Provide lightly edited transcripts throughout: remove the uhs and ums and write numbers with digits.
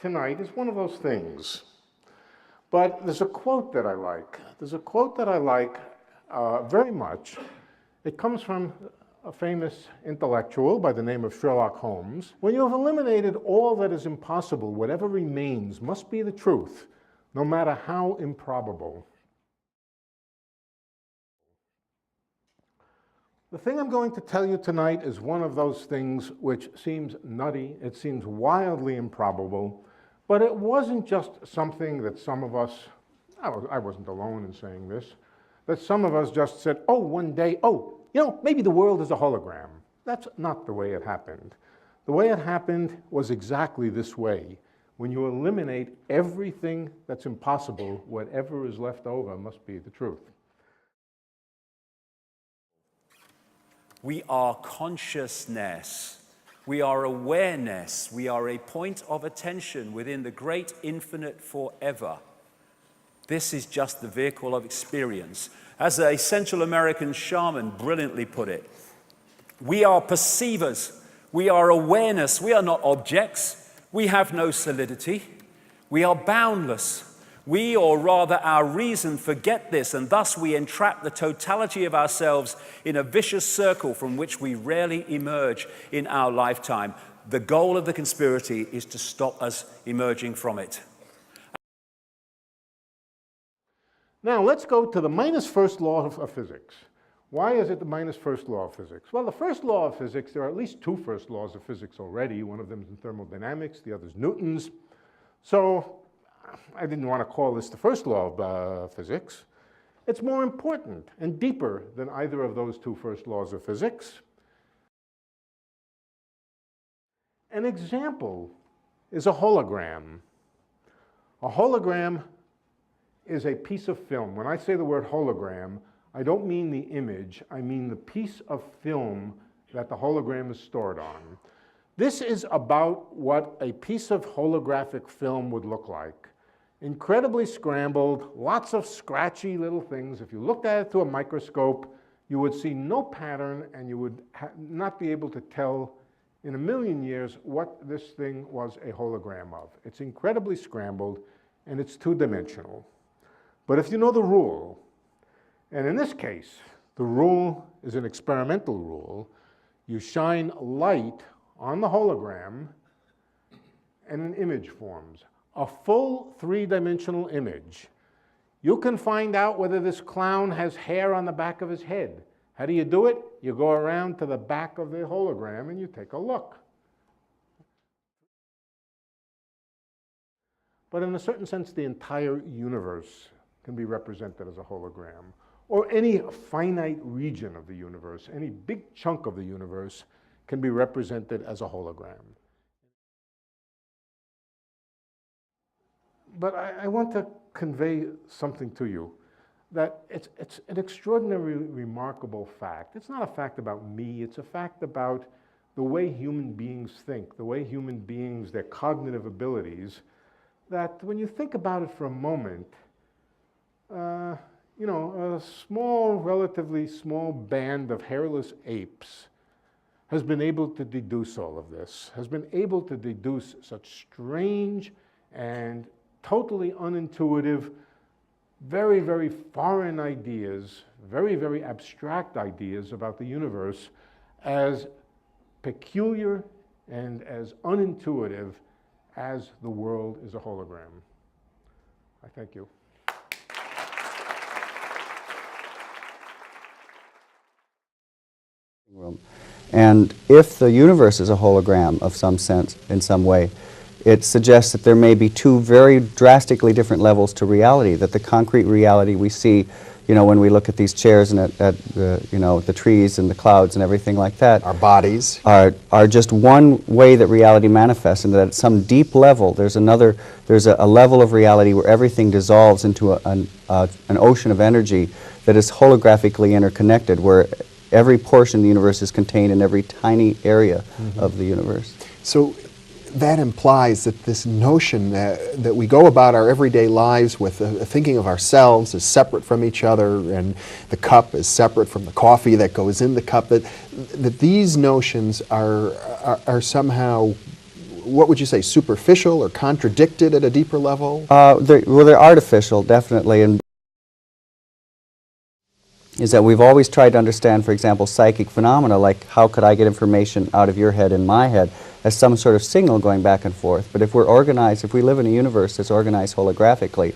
tonight is one of those things. But there's a quote that I like. There's a quote that I like very much. It comes from a famous intellectual by the name of Sherlock Holmes. When you have eliminated all that is impossible, whatever remains must be the truth, no matter how improbable. The thing I'm going to tell you tonight is one of those things which seems nutty, it seems wildly improbable, but it wasn't just something that some of us, I wasn't alone in saying this, that some of us just said, oh, one day, oh, you know, maybe the world is a hologram. That's not the way it happened. The way it happened was exactly this way. When you eliminate everything that's impossible, whatever is left over must be the truth. We are consciousness. We are awareness. We are a point of attention within the great infinite forever. This is just the vehicle of experience. As a Central American shaman brilliantly put it, we are perceivers. We are awareness. We are not objects. We have no solidity. We are boundless. We, or rather our reason, forget this, and thus we entrap the totality of ourselves in a vicious circle from which we rarely emerge in our lifetime. The goal of the conspiracy is to stop us emerging from it. Now let's go to the minus first law of physics. Why is it the minus first law of physics? Well, the first law of physics, there are at least two first laws of physics already. One of them is in thermodynamics, the other is Newton's. So I didn't want to call this the first law of physics. It's more important and deeper than either of those two first laws of physics. An example is a hologram. A hologram is a piece of film. When I say the word hologram, I don't mean the image, I mean the piece of film that the hologram is stored on. This is about what a piece of holographic film would look like. Incredibly scrambled, lots of scratchy little things. If you looked at it through a microscope, you would see no pattern and you would not be able to tell in a million years what this thing was a hologram of. It's incredibly scrambled and it's two-dimensional. But if you know the rule, and in this case, the rule is an experimental rule, you shine light on the hologram and an image forms. A full three-dimensional image. You can find out whether this clown has hair on the back of his head. How do you do it? You go around to the back of the hologram and you take a look. But in a certain sense, the entire universe can be represented as a hologram, or any finite region of the universe, any big chunk of the universe can be represented as a hologram. But I want to convey something to you, that it's an extraordinarily remarkable fact. It's not a fact about me, it's a fact about the way human beings think, the way human beings, their cognitive abilities, that when you think about it for a moment, you know, a small, relatively small band of hairless apes has been able to deduce all of this, has been able to deduce such strange and totally unintuitive, very, very foreign ideas, very, very abstract ideas about the universe as peculiar and as unintuitive as the world is a hologram. I thank you. And if the universe is a hologram of some sense, in some way, it suggests that there may be two very drastically different levels to reality, that the concrete reality we see, you know, when we look at these chairs and at the, you know, the trees and the clouds and everything like that. Our bodies. Are just one way that reality manifests, and that at some deep level there's a level of reality where everything dissolves into an ocean of energy that is holographically interconnected, where every portion of the universe is contained in every tiny area of the universe. So that implies that this notion that we go about our everyday lives with thinking of ourselves as separate from each other, and the cup is separate from the coffee that goes in the cup, that these notions are somehow what would you say, superficial or contradicted at a deeper level? Well, they're artificial, definitely, and is that we've always tried to understand, for example, psychic phenomena, like how could I get information out of your head in my head, as some sort of signal going back and forth. But if we're organized, if we live in a universe that's organized holographically,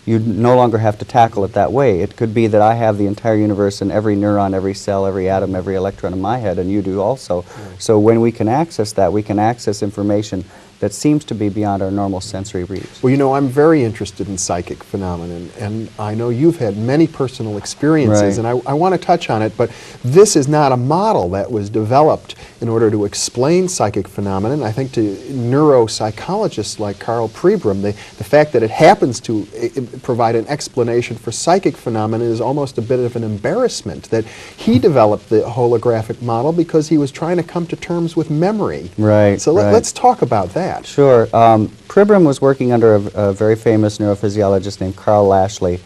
you no longer have to tackle it that way. It could be that I have the entire universe and every neuron, every cell, every atom, every electron in my head, and you do also. Right. So when we can access that, we can access information that seems to be beyond our normal sensory reach. Well, you know, I'm very interested in psychic phenomena, and I know you've had many personal experiences, right. and I want to touch on it, but this is not a model that was developed in order to explain psychic phenomena. And I think to neuropsychologists like Carl Pribram, the fact that it happens to provide an explanation for psychic phenomena is almost a bit of an embarrassment, that he developed the holographic model because he was trying to come to terms with memory. Right. So let's talk about that. Sure. Pribram was working under a very famous neurophysiologist named Carl Lashley,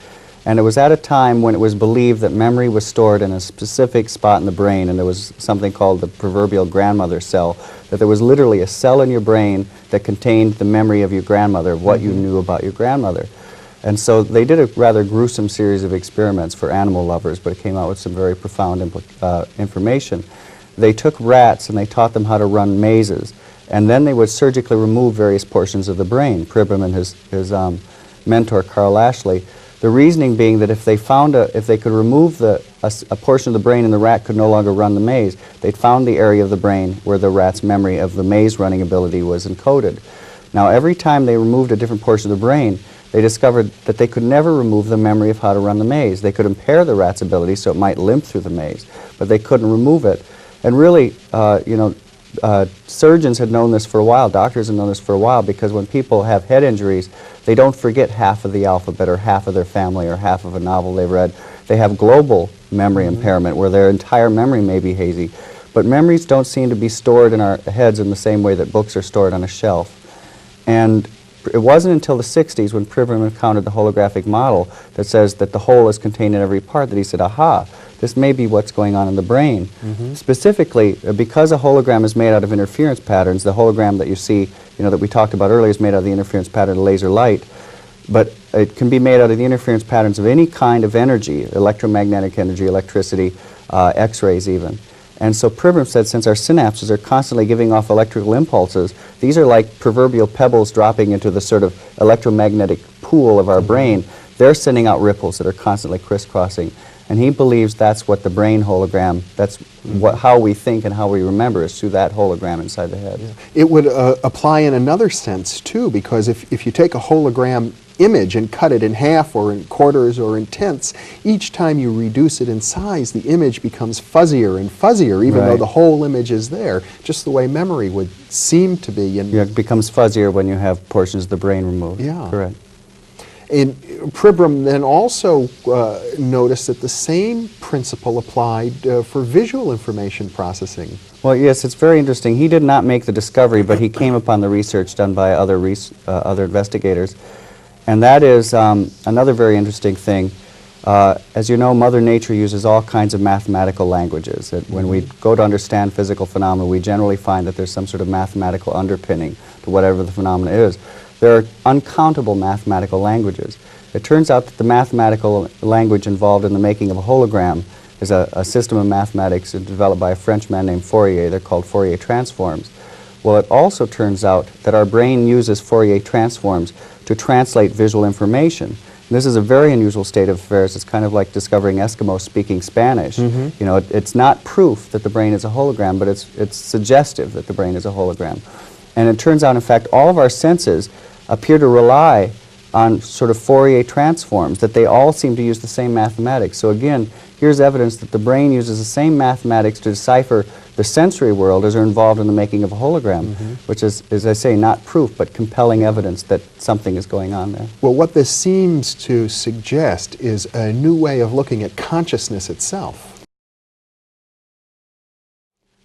and it was at a time when it was believed that memory was stored in a specific spot in the brain, and there was something called the proverbial grandmother cell, that there was literally a cell in your brain that contained the memory of your grandmother, of what you knew about your grandmother. And so they did a rather gruesome series of experiments for animal lovers, but it came out with some very profound information. They took rats and they taught them how to run mazes. And then they would surgically remove various portions of the brain, Pribram and his mentor, Carl Lashley. The reasoning being that if they could remove a portion of the brain and the rat could no longer run the maze, they'd found the area of the brain where the rat's memory of the maze running ability was encoded. Now, every time they removed a different portion of the brain, they discovered that they could never remove the memory of how to run the maze. They could impair the rat's ability so it might limp through the maze, but they couldn't remove it. And really, surgeons had known this for a while, doctors had known this for a while, because when people have head injuries, they don't forget half of the alphabet or half of their family or half of a novel they've read. They have global memory impairment where their entire memory may be hazy. But memories don't seem to be stored in our heads in the same way that books are stored on a shelf. And it wasn't until the 60s when Pribram encountered the holographic model that says that the whole is contained in every part that he said, aha, this may be what's going on in the brain. Specifically, because a hologram is made out of interference patterns, the hologram that you see, that we talked about earlier is made out of the interference pattern of laser light, but it can be made out of the interference patterns of any kind of energy, electromagnetic energy, electricity, X-rays even. And so Pribram said, since our synapses are constantly giving off electrical impulses, these are like proverbial pebbles dropping into the sort of electromagnetic pool of our brain. They're sending out ripples that are constantly crisscrossing. And he believes that's what the brain hologram, that's how we think and how we remember is through that hologram inside the head. Yeah. It would apply in another sense too, because if you take a hologram image and cut it in half or in quarters or in tenths, each time you reduce it in size, the image becomes fuzzier and fuzzier, even though the whole image is there, just the way memory would seem to be. And it becomes fuzzier when you have portions of the brain removed. Yeah. Correct. And Pribram then also noticed that the same principle applied for visual information processing. Well, yes, it's very interesting. He did not make the discovery, but he came upon the research done by other investigators. And that is another very interesting thing. As you know, Mother Nature uses all kinds of mathematical languages. When we go to understand physical phenomena, we generally find that there's some sort of mathematical underpinning to whatever the phenomena is. There are uncountable mathematical languages. It turns out that the mathematical language involved in the making of a hologram is a system of mathematics developed by a Frenchman named Fourier. They're called Fourier transforms. Well, it also turns out that our brain uses Fourier transforms to translate visual information. And this is a very unusual state of affairs. It's kind of like discovering Eskimos speaking Spanish. It's not proof that the brain is a hologram, but it's suggestive that the brain is a hologram. And it turns out, in fact, all of our senses appear to rely on sort of Fourier transforms, that they all seem to use the same mathematics. So again, here's evidence that the brain uses the same mathematics to decipher the sensory world as are involved in the making of a hologram, which is, as I say, not proof, but compelling evidence that something is going on there. Well, what this seems to suggest is a new way of looking at consciousness itself.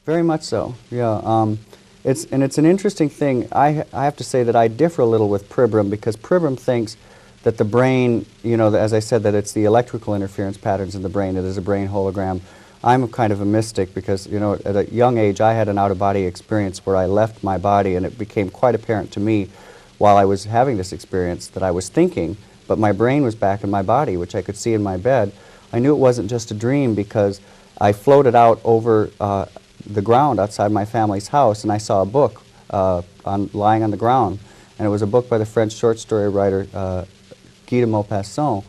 Very much so, yeah. It's an interesting thing. I have to say that I differ a little with Pribram, because Pribram thinks that the brain, as I said, that it's the electrical interference patterns in the brain. It is a brain hologram. I'm kind of a mystic because, you know, at a young age I had an out-of-body experience where I left my body, and it became quite apparent to me while I was having this experience that I was thinking, but my brain was back in my body, which I could see in my bed. I knew it wasn't just a dream because I floated out over the ground outside my family's house, and I saw a book lying on the ground, and it was a book by the French short story writer Guy de Maupassant.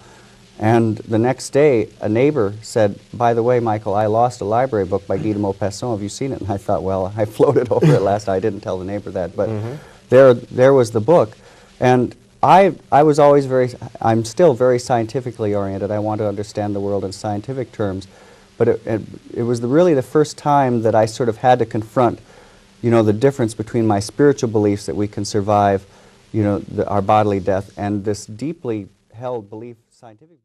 And the next day, a neighbor said, "By the way, Michael, I lost a library book by Guy de Maupassant. Have you seen it?" And I thought, well, I floated over it last night. I didn't tell the neighbor that, but there was the book. And I was always I'm still very scientifically oriented. I want to understand the world in scientific terms. But it was really the first time that I sort of had to confront, you know, the difference between my spiritual beliefs that we can survive, you know, our bodily death, and this deeply held belief, scientific belief.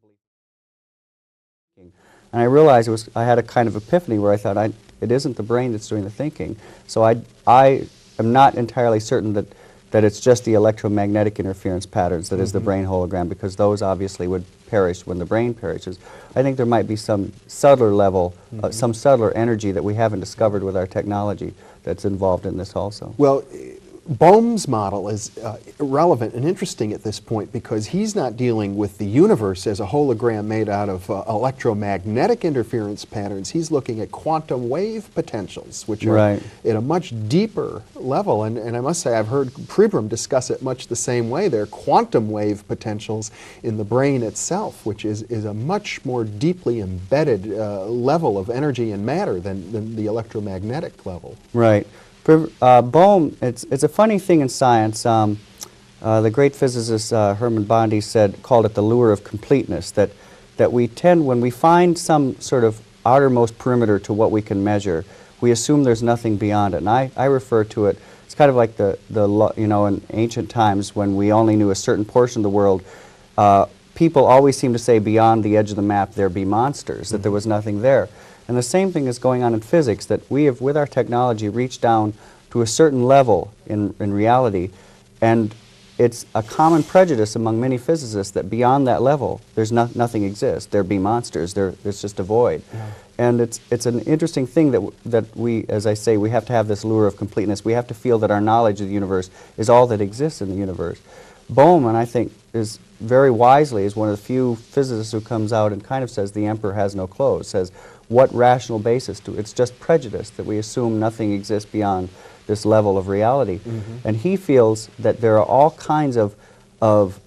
And I realized I had a kind of epiphany where I thought, it isn't the brain that's doing the thinking. So I am not entirely certain that it's just the electromagnetic interference patterns that is the brain hologram, because those obviously would perish when the brain perishes. I think there might be some subtler level, some subtler energy that we haven't discovered with our technology that's involved in this also. Well, Bohm's model is relevant and interesting at this point because he's not dealing with the universe as a hologram made out of electromagnetic interference patterns. He's looking at quantum wave potentials, which are at a much deeper level. And I must say, I've heard Pribram discuss it much the same way. There are quantum wave potentials in the brain itself, which is a much more deeply embedded level of energy and matter than the electromagnetic level. Right. Bohm, it's a funny thing in science. The great physicist Hermann Bondi called it the lure of completeness, that we tend, when we find some sort of outermost perimeter to what we can measure, we assume there's nothing beyond it. And I refer to it, it's kind of like you know, in ancient times when we only knew a certain portion of the world, people always seem to say beyond the edge of the map there be monsters, that there was nothing there. And the same thing is going on in physics, that we have, with our technology, reached down to a certain level in reality, and it's a common prejudice among many physicists that beyond that level, there's nothing exists. There be monsters. There's just a void. Yeah. And it's an interesting thing that we, as I say, we have to have this lure of completeness. We have to feel that our knowledge of the universe is all that exists in the universe. Bohm, I think, is very wisely is one of the few physicists who comes out and kind of says the emperor has no clothes, says, what rational basis it's just prejudice that we assume nothing exists beyond this level of reality. And he feels that there are all kinds of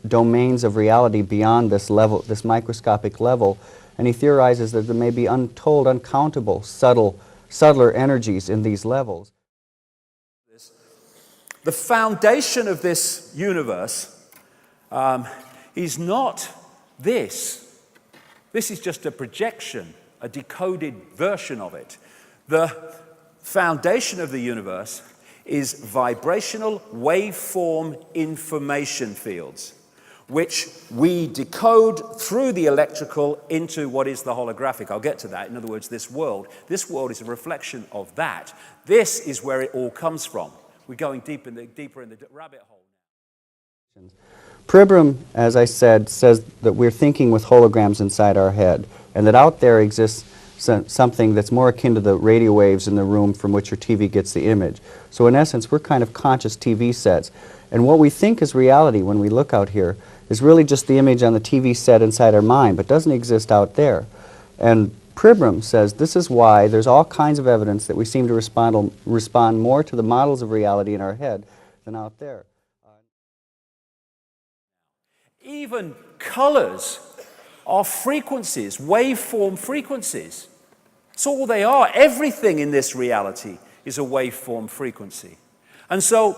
domains of reality beyond this level, this microscopic level, and he theorizes that there may be untold, uncountable, subtler energies in these levels. The foundation of this universe is not this. This is just a projection, a decoded version of it. The foundation of the universe is vibrational waveform information fields, which we decode through the electrical into what is the holographic. I'll get to that. In other words, this world is a reflection of that. This is where it all comes from. We're going deeper in the rabbit hole now. Pribram, as I said, says that we're thinking with holograms inside our head, and that out there exists something that's more akin to the radio waves in the room from which your TV gets the image. So in essence, we're kind of conscious TV sets. And what we think is reality when we look out here is really just the image on the TV set inside our mind, but doesn't exist out there. And Pribram says this is why there's all kinds of evidence that we seem to respond more to the models of reality in our head than out there. Even colors are frequencies, waveform frequencies. That's all they are. Everything in this reality is a waveform frequency. And so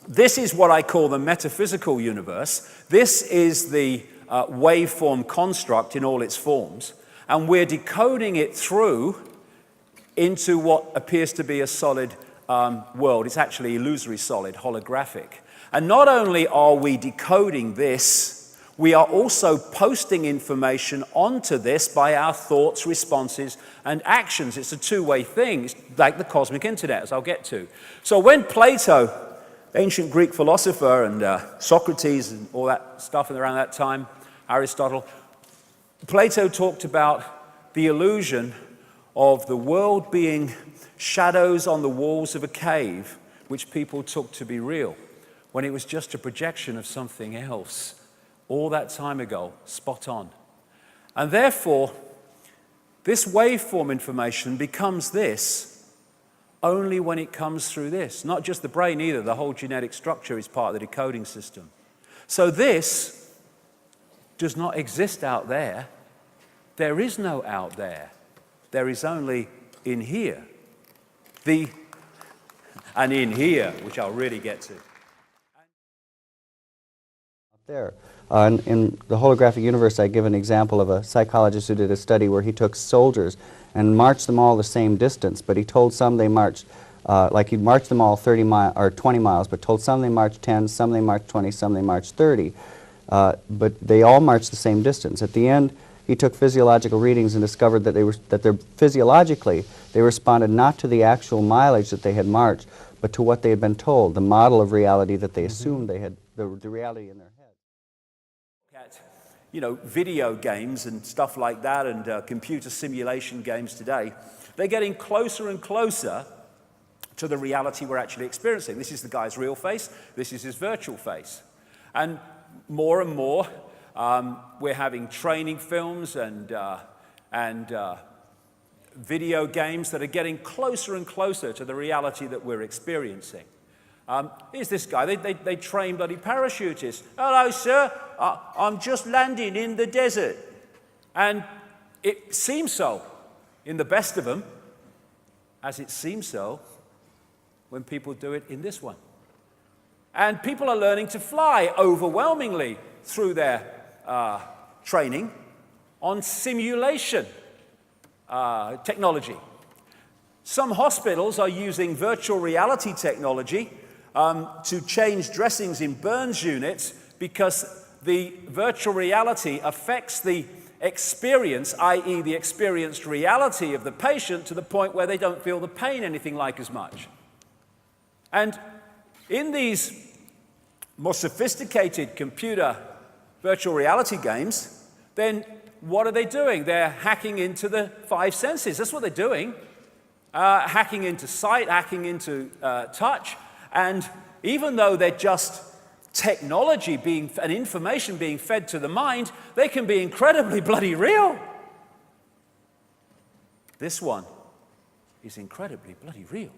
this is what I call the metaphysical universe. This is the waveform construct in all its forms. And we're decoding it through into what appears to be a solid world. It's actually illusory solid, holographic. And not only are we decoding this, we are also posting information onto this by our thoughts, responses, and actions. It's a two-way thing. It's like the cosmic internet, as I'll get to. So when Plato, ancient Greek philosopher, and Socrates and all that stuff around that time, Aristotle, Plato talked about the illusion of the world being shadows on the walls of a cave, which people took to be real, when it was just a projection of something else all that time ago, spot on. And therefore, this waveform information becomes this only when it comes through this. Not just the brain either, the whole genetic structure is part of the decoding system. So this does not exist out there. There is no out there. There is only in here. And in here, which I'll really get to. There. In the holographic universe, I give an example of a psychologist who did a study where he took soldiers and marched them all the same distance, but he told some they marched, like he'd marched them all 30 miles or 20 miles, but told some they marched 10, some they marched 20, some they marched 30. But they all marched the same distance. At the end, he took physiological readings and discovered that physiologically they responded not to the actual mileage that they had marched, but to what they had been told, the model of reality that they assumed they had, the reality in their head. At, video games and stuff like that, and computer simulation games today, they're getting closer and closer to the reality we're actually experiencing. This is the guy's real face, this is his virtual face. And more, we're having training films and video games that are getting closer and closer to the reality that we're experiencing. Here's this guy. They train bloody parachutists. Hello, sir. I'm just landing in the desert. And it seems so in the best of them, as it seems so when people do it in this one. And people are learning to fly overwhelmingly through their training on simulation technology. Some hospitals are using virtual reality technology to change dressings in burns units because the virtual reality affects the experience, i.e. the experienced reality of the patient, to the point where they don't feel the pain anything like as much. And in these more sophisticated computer virtual reality games, then what are they doing? They're hacking into the five senses. That's what they're doing. Hacking into sight, hacking into touch. And even though they're just technology and information being fed to the mind, they can be incredibly bloody real. This one is incredibly bloody real.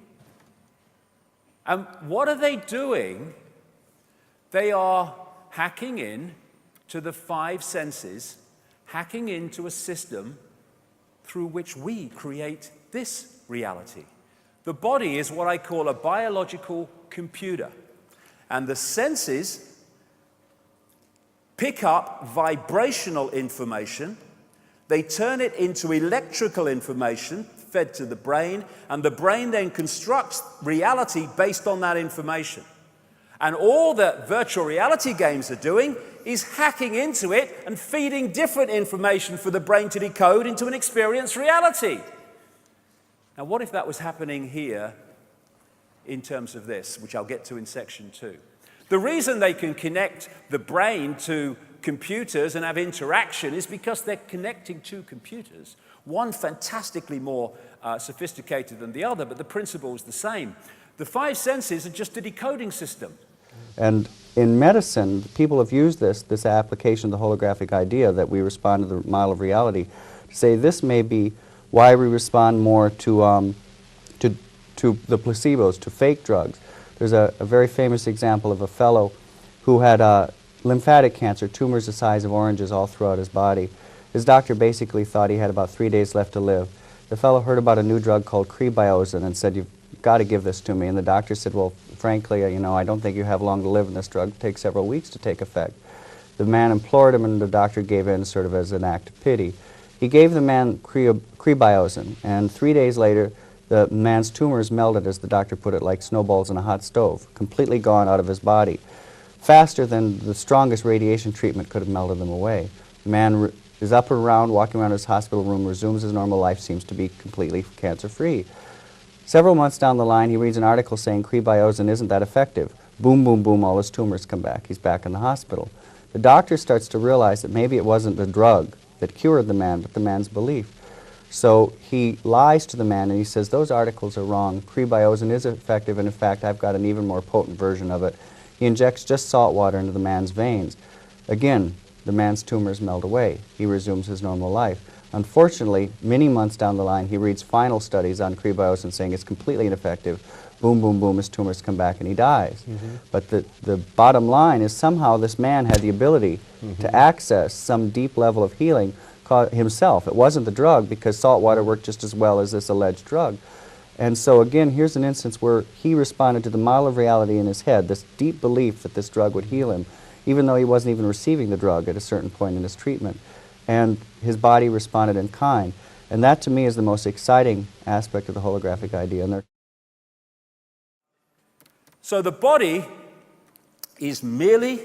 And what are they doing? They are hacking in to the five senses, hacking into a system through which we create this reality. The body is what I call a biological computer, and the senses pick up vibrational information, they turn it into electrical information fed to the brain, and the brain then constructs reality based on that information. And all that virtual reality games are doing is hacking into it and feeding different information for the brain to decode into an experienced reality. Now, what if that was happening here in terms of this, which I'll get to in section 2? The reason they can connect the brain to computers and have interaction is because they're connecting two computers, one fantastically more sophisticated than the other, but the principle is the same. The five senses are just a decoding system. And in medicine, people have used this application of the holographic idea that we respond to the model of reality to say this may be why we respond more to the placebos, to fake drugs. There's a very famous example of a fellow who had lymphatic cancer, tumors the size of oranges all throughout his body. His doctor basically thought he had about 3 days left to live. The fellow heard about a new drug called crebiozin and said, "You've got to give this to me." And the doctor said, "Well, frankly, I don't think you have long to live, and this drug takes several weeks to take effect." The man implored him, and the doctor gave in sort of as an act of pity. He gave the man crebiozin, and 3 days later, the man's tumors melted, as the doctor put it, like snowballs in a hot stove, completely gone out of his body, faster than the strongest radiation treatment could have melted them away. The man is up and around, walking around his hospital room, resumes his normal life, seems to be completely cancer-free. Several months down the line, he reads an article saying crebiozin isn't that effective. Boom, boom, boom, all his tumors come back. He's back in the hospital. The doctor starts to realize that maybe it wasn't the drug that cured the man, but the man's belief. So he lies to the man and he says, those articles are wrong. Prebiosin is effective, and in fact, I've got an even more potent version of it. He injects just salt water into the man's veins. Again, the man's tumors melt away. He resumes his normal life. Unfortunately, many months down the line, he reads final studies on prebiosin saying it's completely ineffective. Boom, boom, boom, his tumors come back and he dies. But the bottom line is somehow this man had the ability to access some deep level of healing himself. It wasn't the drug, because salt water worked just as well as this alleged drug. And so again, here's an instance where he responded to the model of reality in his head, this deep belief that this drug would heal him, even though he wasn't even receiving the drug at a certain point in his treatment. And his body responded in kind. And that, to me, is the most exciting aspect of the holographic idea. And So the body is merely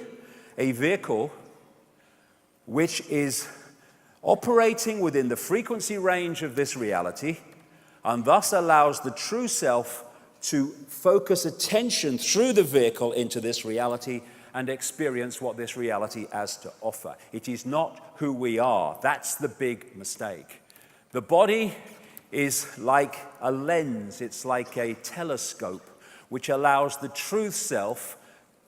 a vehicle which is operating within the frequency range of this reality, and thus allows the true self to focus attention through the vehicle into this reality and experience what this reality has to offer. It is not who we are. That's the big mistake. The body is like a lens. It's like a telescope, which allows the true self,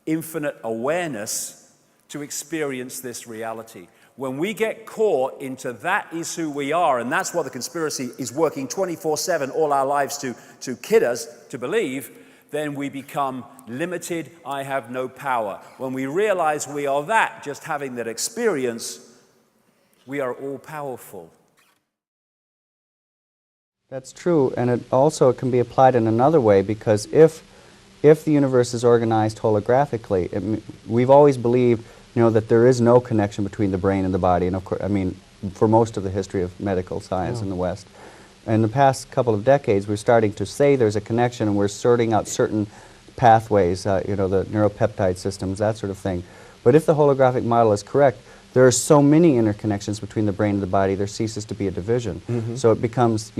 infinite awareness, to experience this reality. When we get caught into that is who we are, and that's what the conspiracy is working 24/7 all our lives to kid us to believe, then we become limited. I have no power. When we realize we are that, just having that experience, we are all powerful. That's true, and it also can be applied in another way, because if the universe is organized holographically, we've always believed, that there is no connection between the brain and the body, and of course, for most of the history of medical science in the West. In the past couple of decades, we're starting to say there's a connection, and we're sorting out certain pathways, the neuropeptide systems, that sort of thing. But if the holographic model is correct, there are so many interconnections between the brain and the body, there ceases to be a division. So it becomes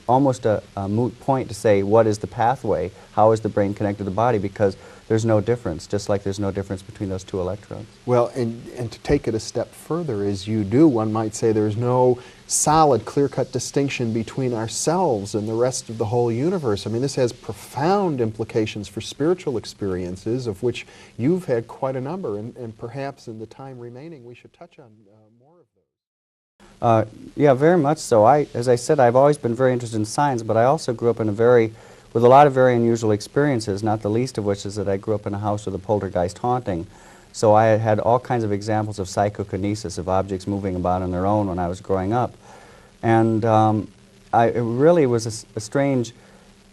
almost a moot point to say, what is the pathway? How is the brain connected to the body? Because there's no difference, just like there's no difference between those two electrons. Well, and to take it a step further, as you do, one might say there's no solid, clear-cut distinction between ourselves and the rest of the whole universe. This has profound implications for spiritual experiences, of which you've had quite a number, and perhaps in the time remaining we should touch on more of those. Yeah, very much so. As I said, I've always been very interested in science, but I also grew up with a lot of very unusual experiences, not the least of which is that I grew up in a house with a poltergeist haunting. So I had all kinds of examples of psychokinesis, of objects moving about on their own when I was growing up. And it really was a strange,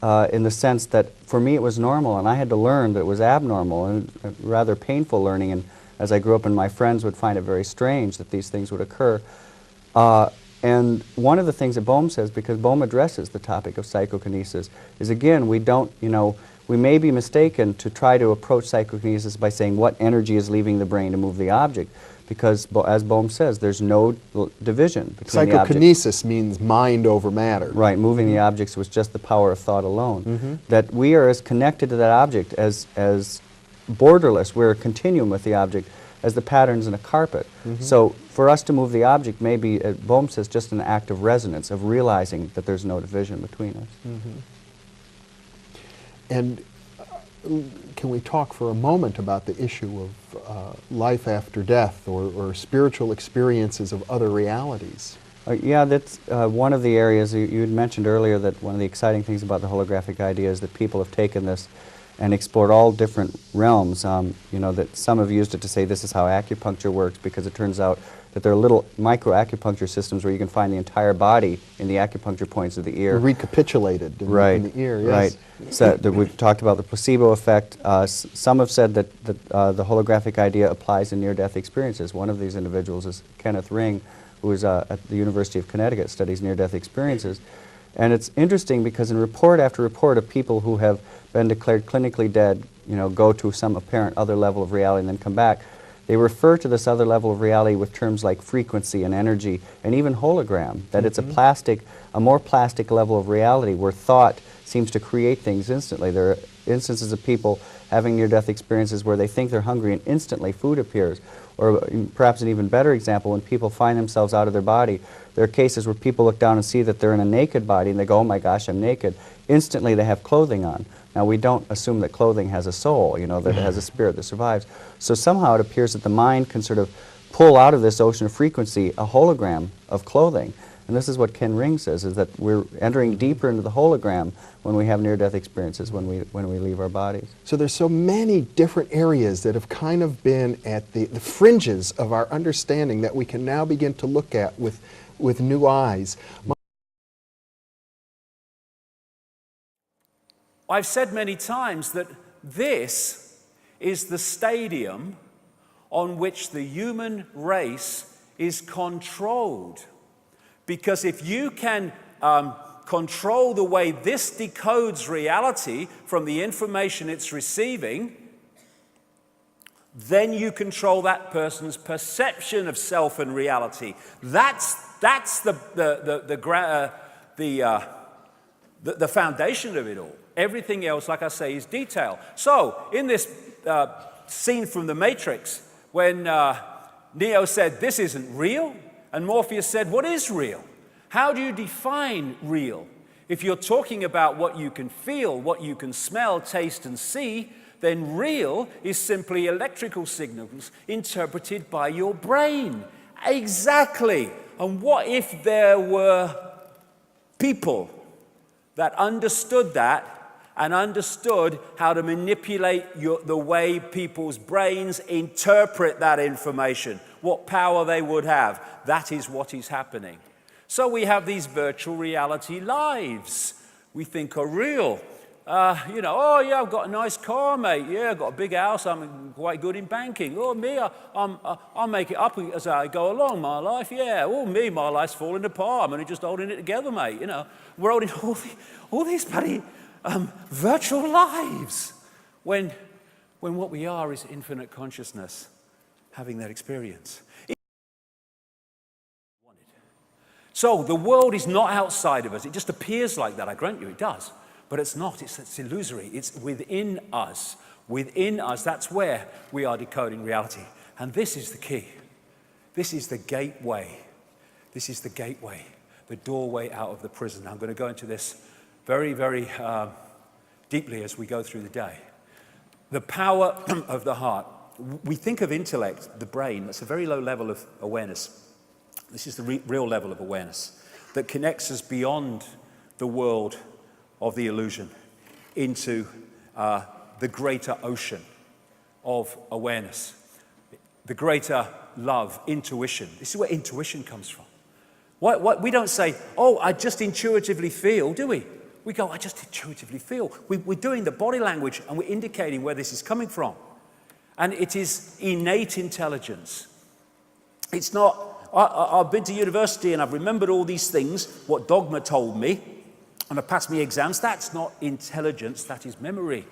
in the sense that for me it was normal, and I had to learn that it was abnormal, and rather painful learning. And as I grew up, and my friends would find it very strange that these things would occur. And one of the things that Bohm says, because Bohm addresses the topic of psychokinesis, is again, we may be mistaken to try to approach psychokinesis by saying what energy is leaving the brain to move the object, because as Bohm says, there's no division between the objects. Psychokinesis means mind over matter. Right, moving the objects was just the power of thought alone. That we are as connected to that object as borderless, we're a continuum with the object, as the patterns in a carpet. So for us to move the object may be, Bohm says, just an act of resonance, of realizing that there's no division between us. And can we talk for a moment about the issue of life after death, or spiritual experiences of other realities? Yeah, that's one of the areas you had mentioned earlier, that one of the exciting things about the holographic idea is that people have taken this and explored all different realms. That some have used it to say this is how acupuncture works, because it turns out that there are little micro-acupuncture systems where you can find the entire body in the acupuncture points of the ear. Recapitulated in, in the ear, yes. Right. So we've talked about the placebo effect. Some have said that the holographic idea applies in near-death experiences. One of these individuals is Kenneth Ring, who is at the University of Connecticut, studies near-death experiences. And it's interesting because in report after report of people who have been declared clinically dead, go to some apparent other level of reality and then come back, they refer to this other level of reality with terms like frequency and energy and even hologram, that it's a more plastic level of reality where thought seems to create things instantly. There are instances of people having near-death experiences where they think they're hungry and instantly food appears. Or perhaps an even better example, when people find themselves out of their body, There are cases where people look down and see that they're in a naked body and they go, oh my gosh, I'm naked. Instantly they have clothing on. Now we don't assume that clothing has a soul, you know, that it has a spirit that survives. So somehow it appears that the mind can sort of pull out of this ocean of frequency a hologram of clothing. And this is what Ken Ring says, is that we're entering deeper into the hologram when we have near-death experiences, when we leave our bodies. So there's so many different areas that have kind of been at the fringes of our understanding that we can now begin to look at with new eyes. I've said many times that this is the stadium on which the human race is controlled. Because if you can control the way this decodes reality from the information it's receiving, then you control that person's perception of self and reality. That's the foundation of it all. Everything else, like I say, is detail. So, in this scene from The Matrix, when Neo said, "This isn't real," and Morpheus said, "What is real?" How do you define real? If you're talking about what you can feel, what you can smell, taste, and see, then real is simply electrical signals interpreted by your brain. Exactly. And what if there were people that understood that and understood how to manipulate the way people's brains interpret that information, what power they would have? That is what is happening. So we have these virtual reality lives we think are real. You know, oh yeah, I've got a nice car, mate. Yeah, I've got a big house. I'm quite good in banking. Oh, me, I'll make it up as I go along, my life. Yeah, oh, me, my life's falling apart. I'm only just holding it together, mate. You know, we're holding all these bloody virtual lives when what we are is infinite consciousness having that experience. So the world is not outside of us. It just appears like that. I grant you it does. But it's not. It's illusory. It's within us. Within us, that's where we are decoding reality. And this is the key. This is the gateway. This is the gateway, the doorway out of the prison. I'm going to go into this very, very deeply as we go through the day. The power of the heart. We think of intellect, the brain. That's a very low level of awareness. This is the real level of awareness that connects us beyond the world of the illusion into the greater ocean of awareness, the greater love, intuition. This is where intuition comes from. We don't say, oh, I just intuitively feel, do we? We go, I just intuitively feel. We're doing the body language and we're indicating where this is coming from. And it is innate intelligence. It's not, I've been to university and I've remembered all these things, what dogma told me, and I passed my exams. That's not intelligence, that is memory,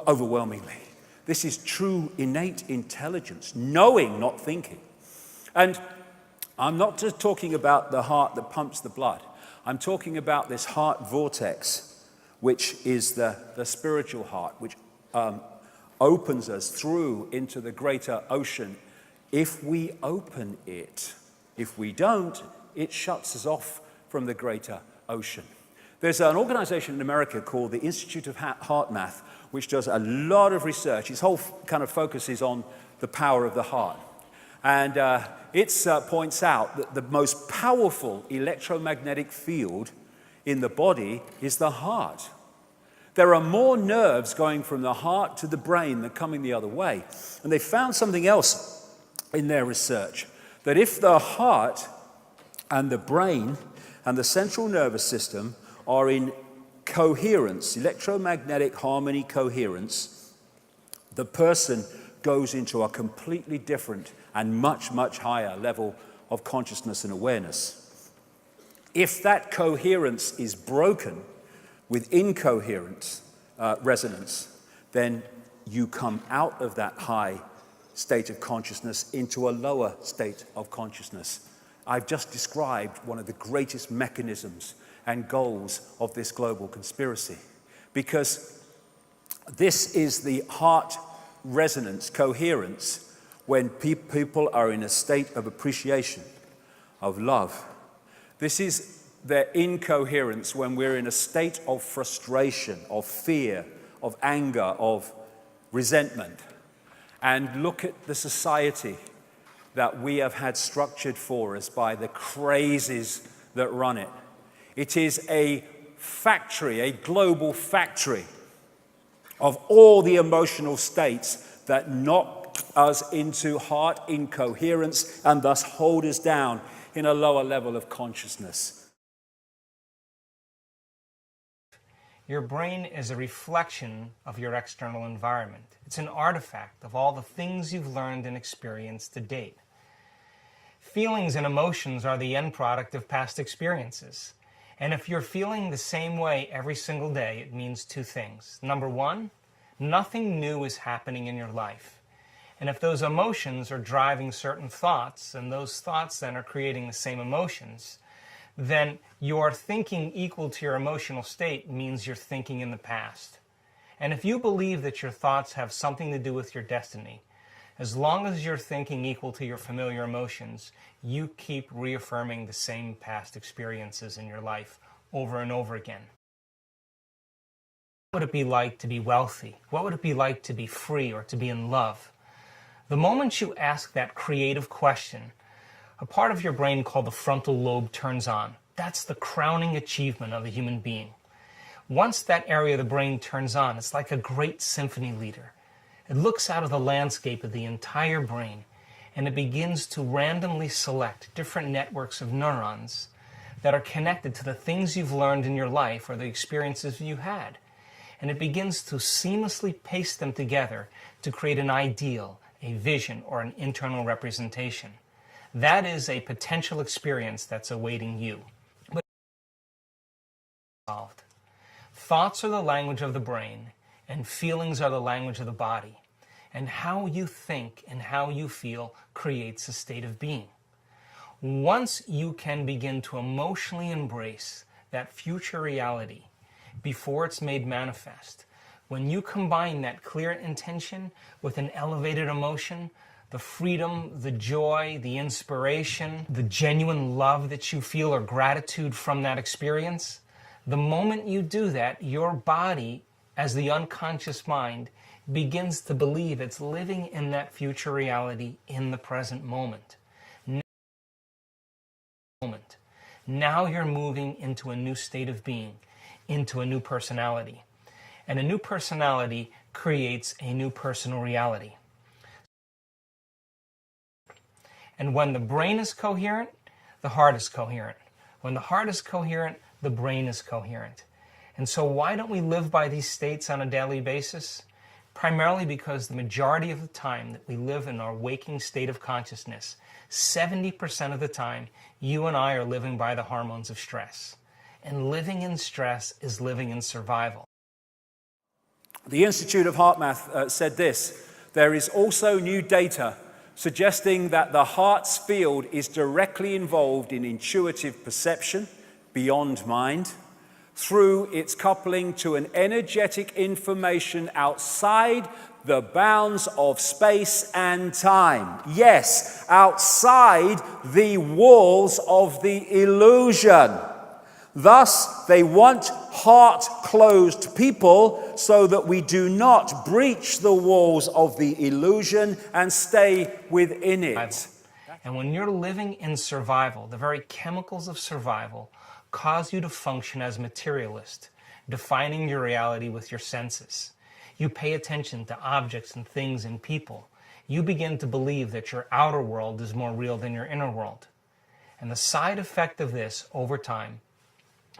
overwhelmingly. This is true innate intelligence, knowing, not thinking. And I'm not just talking about the heart that pumps the blood. I'm talking about this heart vortex, which is the spiritual heart, which opens us through into the greater ocean. If we open it, if we don't, it shuts us off from the greater ocean. There's an organization in America called the Institute of Heart Math, which does a lot of research. Its whole kind of focus is on the power of the heart. And it points out that the most powerful electromagnetic field in the body is the heart. There are more nerves going from the heart to the brain than coming the other way. And they found something else in their research, that if the heart and the brain and the central nervous system are in coherence, electromagnetic harmony coherence, the person goes into a completely different and much, much higher level of consciousness and awareness. If that coherence is broken with incoherent resonance, then you come out of that high state of consciousness into a lower state of consciousness. I've just described one of the greatest mechanisms and goals of this global conspiracy, because this is the heart resonance, coherence, when people are in a state of appreciation, of love. This is their incoherence when we're in a state of frustration, of fear, of anger, of resentment. And look at the society that we have had structured for us by the crazes that run it. It is a factory, a global factory of all the emotional states that knock us into heart incoherence and thus hold us down in a lower level of consciousness. Your brain is a reflection of your external environment. It's an artifact of all the things you've learned and experienced to date. Feelings and emotions are the end product of past experiences. And if you're feeling the same way every single day, it means two things. Number one, nothing new is happening in your life. And if those emotions are driving certain thoughts, and those thoughts then are creating the same emotions, then your thinking equal to your emotional state means you're thinking in the past. And if you believe that your thoughts have something to do with your destiny, as long as you're thinking equal to your familiar emotions, you keep reaffirming the same past experiences in your life over and over again. What would it be like to be wealthy? What would it be like to be free or to be in love? The moment you ask that creative question, a part of your brain called the frontal lobe turns on. That's the crowning achievement of a human being. Once that area of the brain turns on, it's like a great symphony leader. It looks out of the landscape of the entire brain, and it begins to randomly select different networks of neurons that are connected to the things you've learned in your life or the experiences you had. And it begins to seamlessly paste them together to create an ideal, a vision, or an internal representation. That is a potential experience that's awaiting you. But solved. Thoughts are the language of the brain, and feelings are the language of the body. And how you think and how you feel creates a state of being. Once you can begin to emotionally embrace that future reality before it's made manifest, when you combine that clear intention with an elevated emotion, the freedom, the joy, the inspiration, the genuine love that you feel or gratitude from that experience, the moment you do that, your body, as the unconscious mind, begins to believe it's living in that future reality in the present moment. Now you're moving into a new state of being, into a new personality. And a new personality creates a new personal reality. And when the brain is coherent, the heart is coherent. When the heart is coherent, the brain is coherent. And so why don't we live by these states on a daily basis? Primarily because the majority of the time that we live in our waking state of consciousness, 70% of the time, you and I are living by the hormones of stress. And living in stress is living in survival. The Institute of Heart Math said this: there is also new data suggesting that the heart's field is directly involved in intuitive perception beyond mind through its coupling to an energetic information outside the bounds of space and time. Yes, outside the walls of the illusion. Thus, they want heart-closed people so that we do not breach the walls of the illusion and stay within it. And when you're living in survival, the very chemicals of survival cause you to function as materialist, defining your reality with your senses. You pay attention to objects and things and people. You begin to believe that your outer world is more real than your inner world. And the side effect of this, over time,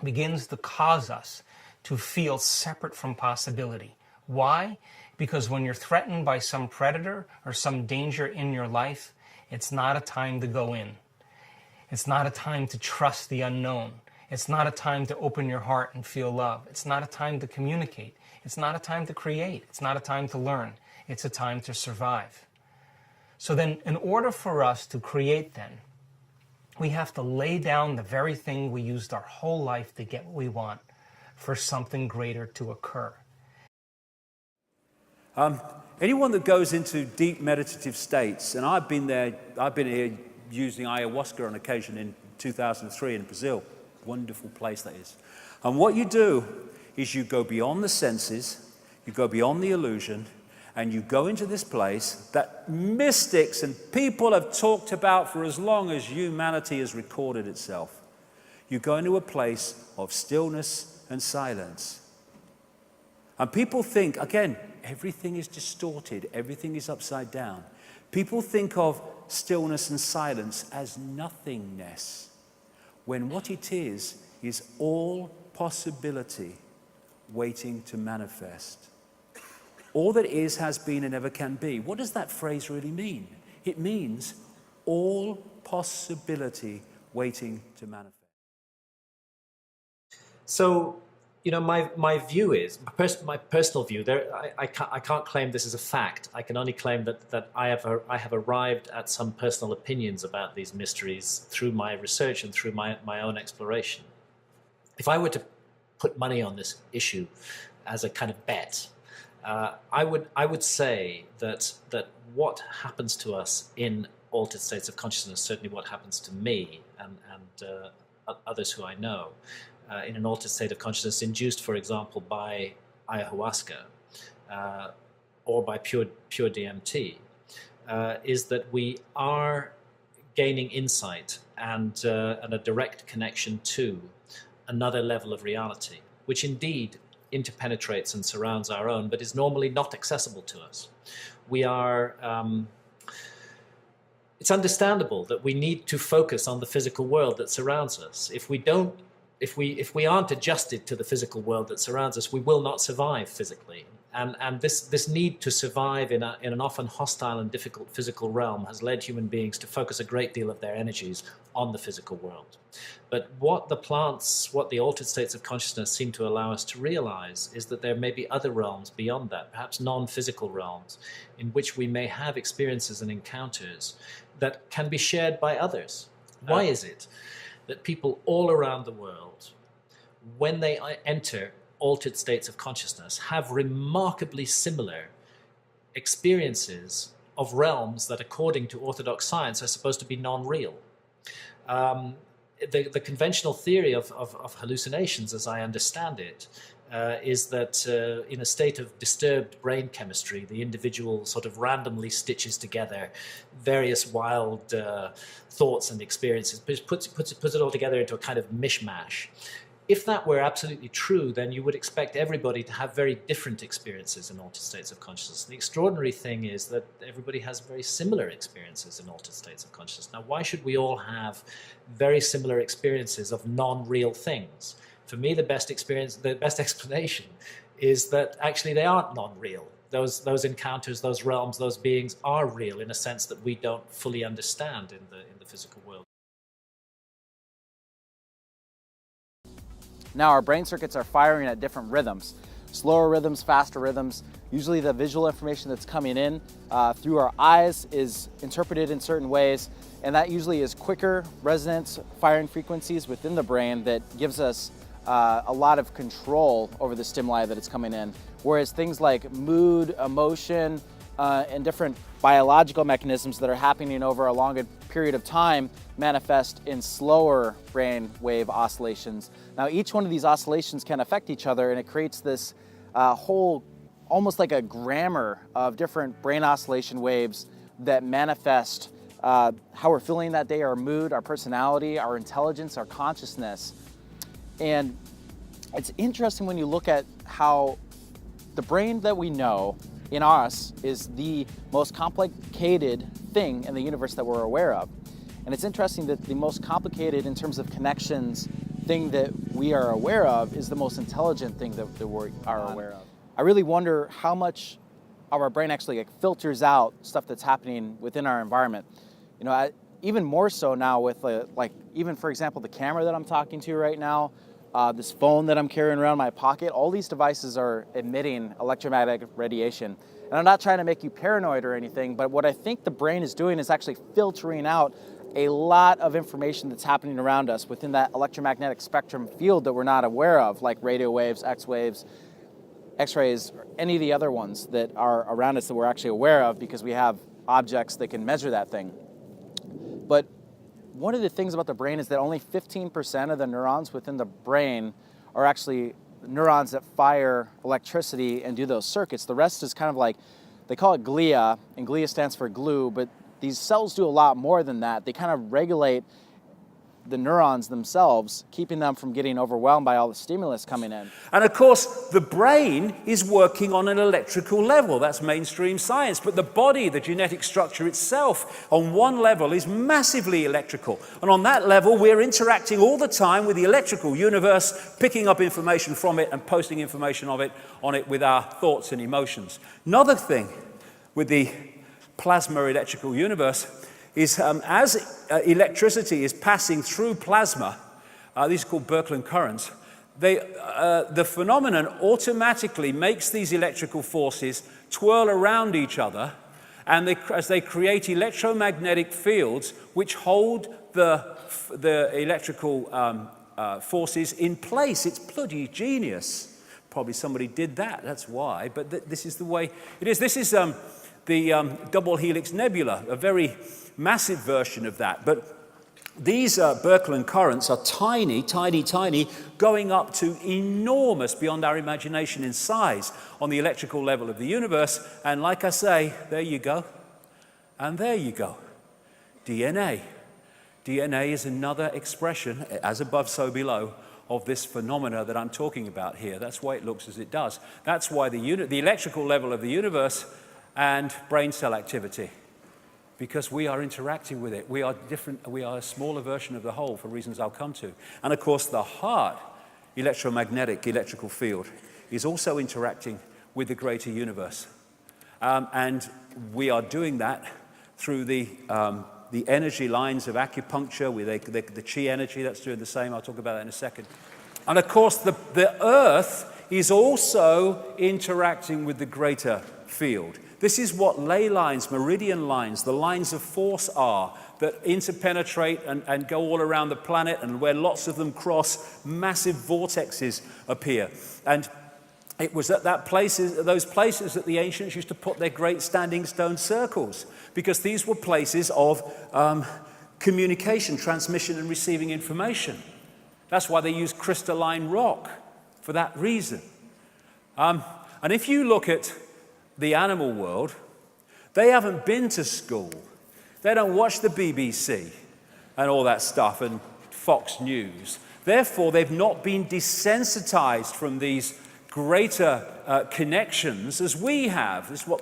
begins to cause us to feel separate from possibility. Why? Because when you're threatened by some predator or some danger in your life, it's not a time to go in. It's not a time to trust the unknown. It's not a time to open your heart and feel love. It's not a time to communicate. It's not a time to create. It's not a time to learn. It's a time to survive. So then, in order for us to create then, we have to lay down the very thing we used our whole life to get what we want for something greater to occur. Anyone that goes into deep meditative states, and I've been here using ayahuasca on occasion in 2003 in Brazil. Wonderful place that is. And what you do is you go beyond the senses, you go beyond the illusion, and you go into this place that mystics and people have talked about for as long as humanity has recorded itself. You go into a place of stillness and silence. And people think, again, everything is distorted, everything is upside down. People think of stillness and silence as nothingness, when what it is all possibility waiting to manifest. All that is, has been, and ever can be. What does that phrase really mean? It means all possibility waiting to manifest. So, you know, my view is, my personal view, I can't claim this is a fact. I can only claim that I have arrived at some personal opinions about these mysteries through my research and through my own exploration. If I were to put money on this issue as a kind of bet, I would say that what happens to us in altered states of consciousness, certainly what happens to me and others who I know, in an altered state of consciousness induced, for example, by ayahuasca or by pure DMT, is that we are gaining insight and a direct connection to another level of reality, which indeed interpenetrates and surrounds our own, but is normally not accessible to us. We are... it's understandable that we need to focus on the physical world that surrounds us. If we aren't adjusted to the physical world that surrounds us, we will not survive physically. And this need to survive in an often hostile and difficult physical realm has led human beings to focus a great deal of their energies on the physical world. But what the altered states of consciousness seem to allow us to realize is that there may be other realms beyond that, perhaps non-physical realms, in which we may have experiences and encounters that can be shared by others. Why is it that people all around the world, when they enter altered states of consciousness, have remarkably similar experiences of realms that, according to orthodox science, are supposed to be non-real? The conventional theory of hallucinations, as I understand it, is that in a state of disturbed brain chemistry, the individual sort of randomly stitches together various wild thoughts and experiences, puts it all together into a kind of mishmash. If that were absolutely true, then you would expect everybody to have very different experiences in altered states of consciousness. The extraordinary thing is that everybody has very similar experiences in altered states of consciousness. Now, why should we all have very similar experiences of non-real things? For me, the best explanation is that actually they aren't non-real. Those encounters, those realms, those beings are real in a sense that we don't fully understand in the physical world. Now our brain circuits are firing at different rhythms, slower rhythms, faster rhythms. Usually the visual information that's coming in through our eyes is interpreted in certain ways, and that usually is quicker resonance firing frequencies within the brain that gives us a lot of control over the stimuli that it's coming in. Whereas things like mood, emotion, and different biological mechanisms that are happening over a longer period of time manifest in slower brain wave oscillations. Now each one of these oscillations can affect each other, and it creates this whole, almost like a grammar of different brain oscillation waves that manifest how we're feeling that day, our mood, our personality, our intelligence, our consciousness. And it's interesting when you look at how the brain that we know in us is the most complicated thing in the universe that we're aware of. And it's interesting that the most complicated in terms of connections thing that we are aware of is the most intelligent thing that we are aware of. I really wonder how much our brain actually filters out stuff that's happening within our environment. You know, even more so now with even for example, the camera that I'm talking to right now, this phone that I'm carrying around in my pocket, all these devices are emitting electromagnetic radiation. And I'm not trying to make you paranoid or anything, but what I think the brain is doing is actually filtering out a lot of information that's happening around us within that electromagnetic spectrum field that we're not aware of, like radio waves, X-waves, X-rays, or any of the other ones that are around us that we're actually aware of because we have objects that can measure that thing. But one of the things about the brain is that only 15% of the neurons within the brain are actually neurons that fire electricity and do those circuits. The rest is kind of like, they call it glia, and glia stands for glue, but these cells do a lot more than that. They kind of regulate the neurons themselves, keeping them from getting overwhelmed by all the stimulus coming in. And of course, the brain is working on an electrical level. That's mainstream science. But the body, the genetic structure itself, on one level is massively electrical. And on that level, we're interacting all the time with the electrical universe, picking up information from it and posting information on it with our thoughts and emotions. Another thing with the plasma electrical universe is as electricity is passing through plasma, these are called Birkeland currents, the phenomenon automatically makes these electrical forces twirl around each other, and as they create electromagnetic fields which hold the electrical forces in place. It's bloody genius. Probably somebody did that, that's why, but this is the way it is. This is the double helix nebula, a very massive version of that. But these Birkeland currents are tiny, tiny, tiny, going up to enormous, beyond our imagination in size, on the electrical level of the universe. And like I say, there you go. And there you go. DNA. DNA is another expression, as above, so below, of this phenomena that I'm talking about here. That's why it looks as it does. That's why the electrical level of the universe and brain cell activity, because we are interacting with it. We are different. We are a smaller version of the whole for reasons I'll come to. And of course, the heart electromagnetic electrical field is also interacting with the greater universe. And we are doing that through the energy lines of acupuncture, with the chi energy that's doing the same. I'll talk about that in a second. And of course, the earth is also interacting with the greater field. This is what ley lines, meridian lines, the lines of force are that interpenetrate and go all around the planet, and where lots of them cross, massive vortexes appear. And it was at those places that the ancients used to put their great standing stone circles, because these were places of communication, transmission, and receiving information. That's why they used crystalline rock, for that reason. And if you look at the animal world, they haven't been to school. They don't watch the BBC and all that stuff and Fox News. Therefore, they've not been desensitized from these greater connections as we have. This is what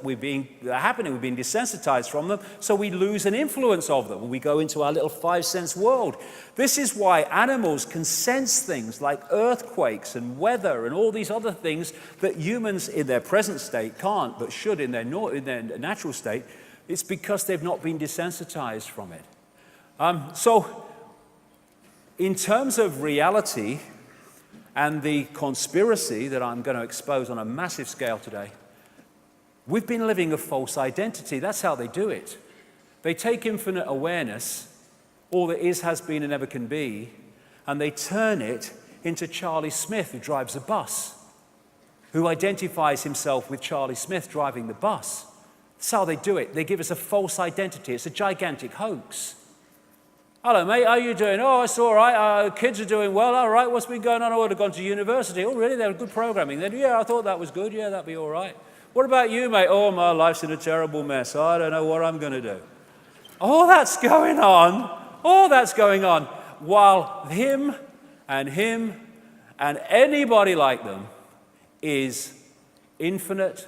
happening. We're being desensitized from them, so we lose an influence of them when we go into our little five-sense world. This is why animals can sense things like earthquakes and weather and all these other things that humans in their present state can't, but should in their natural state. It's because they've not been desensitized from it. So, in terms of reality and the conspiracy that I'm going to expose on a massive scale today, we've been living a false identity. That's how they do it. They take infinite awareness, all that is, has been, and ever can be, and they turn it into Charlie Smith, who drives a bus, who identifies himself with Charlie Smith driving the bus. That's how they do it. They give us a false identity. It's a gigantic hoax. Hello, mate, how are you doing? Oh, it's all right. Kids are doing well. All right, what's been going on? I would have gone to university. Oh, really? They were good programming then? Yeah, I thought that was good. Yeah, that'd be all right. What about you, mate? Oh, my life's in a terrible mess. I don't know what I'm going to do. All that's going on. All that's going on. While him and anybody like them is infinite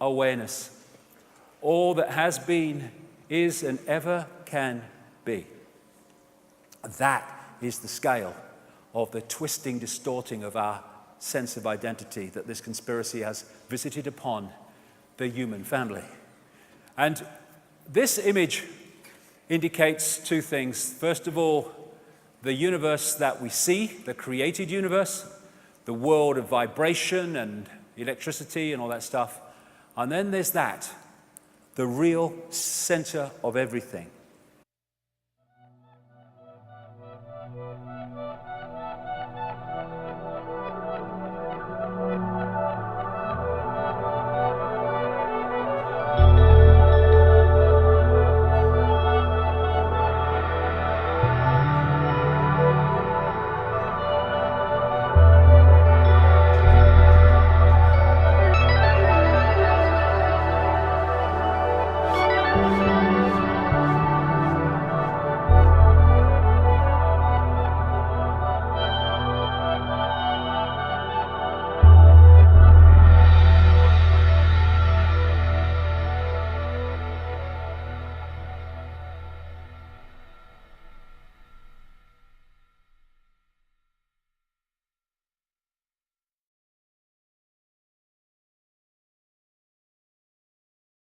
awareness. All that has been, is, and ever can be. That is the scale of the twisting, distorting of our sense of identity that this conspiracy has visited upon the human family. And this image indicates two things. First of all, the universe that we see, the created universe, the world of vibration and electricity and all that stuff. And then there's that, the real center of everything.